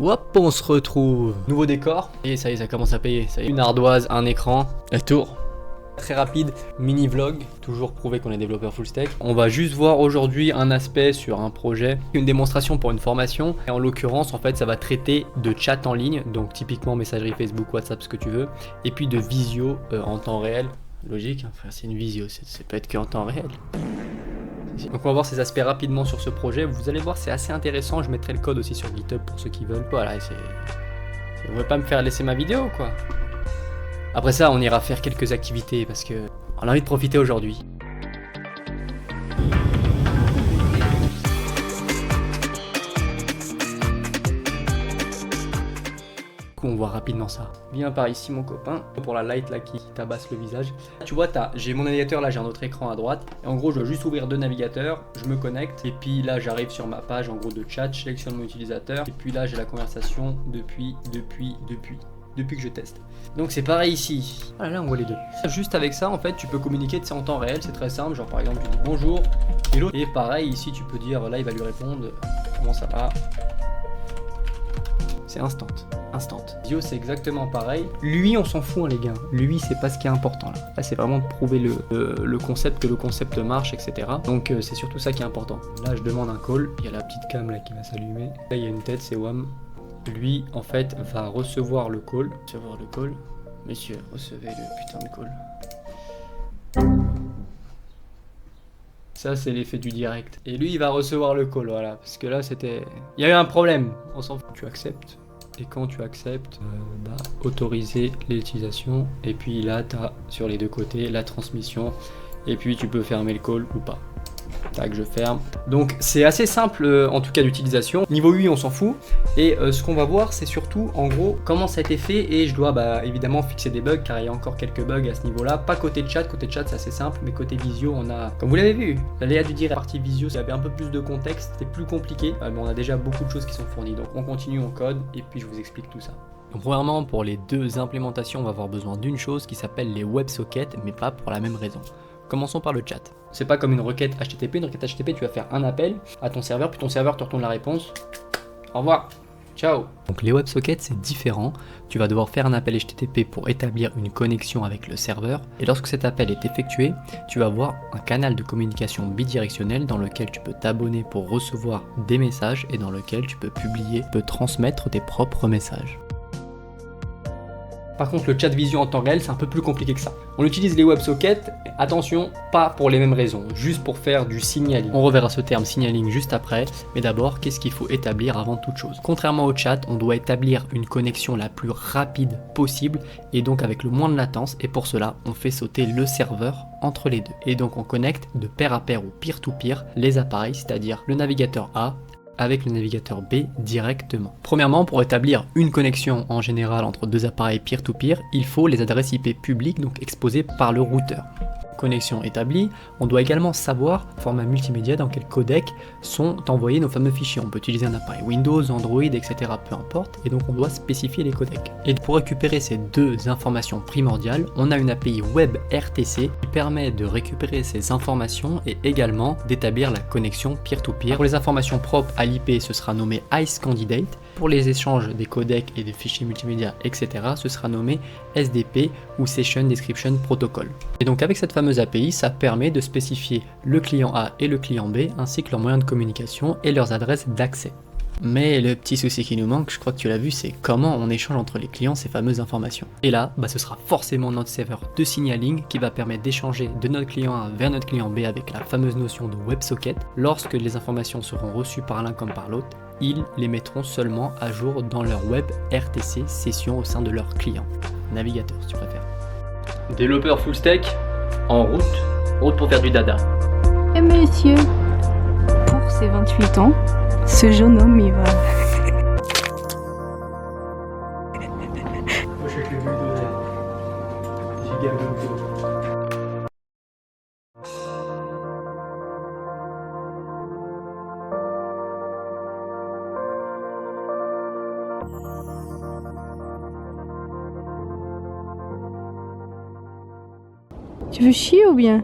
Hop, on se retrouve. Nouveau décor. Et ça y est, ça commence à payer. Ça y est, une ardoise, un écran, la tour. Très rapide, mini vlog, toujours prouver qu'on est développeur full stack. On va juste voir aujourd'hui un aspect sur un projet, une démonstration pour une formation. Et en l'occurrence, en fait, ça va traiter de chat en ligne, donc typiquement messagerie Facebook, WhatsApp, ce que tu veux, et puis de visio en temps réel. Logique, hein, c'est une visio, c'est pas être que en temps réel. Donc on va voir ces aspects rapidement sur ce projet. Vous allez voir, c'est assez intéressant. Je mettrai le code aussi sur GitHub pour ceux qui veulent. Voilà, vous ne voulez pas me faire laisser ma vidéo, quoi. Après ça, on ira faire quelques activités parce que on a envie de profiter aujourd'hui. On voit rapidement ça. Viens par ici mon copain, pour la light là qui tabasse le visage. Tu vois, j'ai mon navigateur là, j'ai un autre écran à droite. Et en gros, je dois juste ouvrir deux navigateurs, je me connecte. Et puis là, j'arrive sur ma page en gros de chat, je sélectionne mon utilisateur. Et puis là, j'ai la conversation depuis que je teste. Donc c'est pareil ici. Ah là, on voit les deux. Juste avec ça, en fait, tu peux communiquer en temps réel, c'est très simple. Genre par exemple, tu dis bonjour, hello. Et pareil, ici, tu peux dire, là, il va lui répondre, comment ça va. C'est instant. Visio, c'est exactement pareil. Lui, on s'en fout, hein, les gars. Lui, c'est pas ce qui est important là. Là, c'est vraiment de prouver le concept, que le concept marche, etc. Donc, c'est surtout ça qui est important. Là, je demande un call. Il y a la petite cam là qui va s'allumer. Là, il y a une tête, c'est WAM. Lui, en fait, va recevoir le call. Monsieur, recevez le putain de call. Ça, c'est l'effet du direct. Et lui, il va recevoir le call, voilà. Parce que là, c'était... Il y a eu un problème. On s'en fout. Tu acceptes. Et quand tu acceptes, autoriser l'utilisation. Et puis là, tu as sur les deux côtés la transmission. Et puis, tu peux fermer le call ou pas. Tac, je ferme. Donc c'est assez simple en tout cas d'utilisation. Niveau UI, on s'en fout. Et ce qu'on va voir, c'est surtout en gros comment ça a été fait. Et je dois évidemment fixer des bugs car il y a encore quelques bugs à ce niveau-là. Pas côté chat, c'est assez simple. Mais côté visio, on a, comme vous l'avez vu, l'aléa du direct. Partie visio, il y avait un peu plus de contexte, c'était plus compliqué. Mais on a déjà beaucoup de choses qui sont fournies. Donc on continue, on code et puis je vous explique tout ça. Donc premièrement, pour les deux implémentations, on va avoir besoin d'une chose qui s'appelle les WebSockets, mais pas pour la même raison. Commençons par le chat. C'est pas comme une requête HTTP. Une requête HTTP, tu vas faire un appel à ton serveur, puis ton serveur te retourne la réponse. Au revoir. Ciao. Donc les WebSockets, c'est différent. Tu vas devoir faire un appel HTTP pour établir une connexion avec le serveur. Et lorsque cet appel est effectué, tu vas avoir un canal de communication bidirectionnel dans lequel tu peux t'abonner pour recevoir des messages et dans lequel tu peux publier, transmettre tes propres messages. Par contre, le chat visio en temps réel, c'est un peu plus compliqué que ça. On utilise les WebSockets, attention, pas pour les mêmes raisons, juste pour faire du signaling. On reverra ce terme signaling juste après, mais d'abord, qu'est-ce qu'il faut établir avant toute chose? Contrairement au chat, on doit établir une connexion la plus rapide possible et donc avec le moins de latence, et pour cela, on fait sauter le serveur entre les deux. Et donc on connecte de pair à pair ou peer-to-peer les appareils, c'est-à-dire le navigateur A avec le navigateur B directement. Premièrement, pour établir une connexion en général entre deux appareils peer-to-peer, il faut les adresses IP publiques, donc exposées par le routeur. Connexion établie, on doit également savoir, format multimédia, dans quel codec sont envoyés nos fameux fichiers. On peut utiliser un appareil Windows, Android, etc. peu importe, et donc on doit spécifier les codecs. Et pour récupérer ces deux informations primordiales, on a une API WebRTC qui permet de récupérer ces informations et également d'établir la connexion peer-to-peer. Pour les informations propres à l'IP, ce sera nommé IceCandidate. Pour les échanges des codecs et des fichiers multimédia, etc., ce sera nommé SDP ou Session Description Protocol. Et donc avec cette fameuse API, ça permet de spécifier le client A et le client B, ainsi que leurs moyens de communication et leurs adresses d'accès. Mais le petit souci qui nous manque, je crois que tu l'as vu, c'est comment on échange entre les clients ces fameuses informations. Et là, ce sera forcément notre serveur de signaling qui va permettre d'échanger de notre client A vers notre client B avec la fameuse notion de WebSocket. Lorsque les informations seront reçues par l'un comme par l'autre, ils les mettront seulement à jour dans leur WebRTC session au sein de leur client. Navigateur si tu préfères. Développeur full stack, en route pour faire du dada. Et monsieur, pour ses 28 ans, ce jeune homme, il va... Tu veux chier ou bien?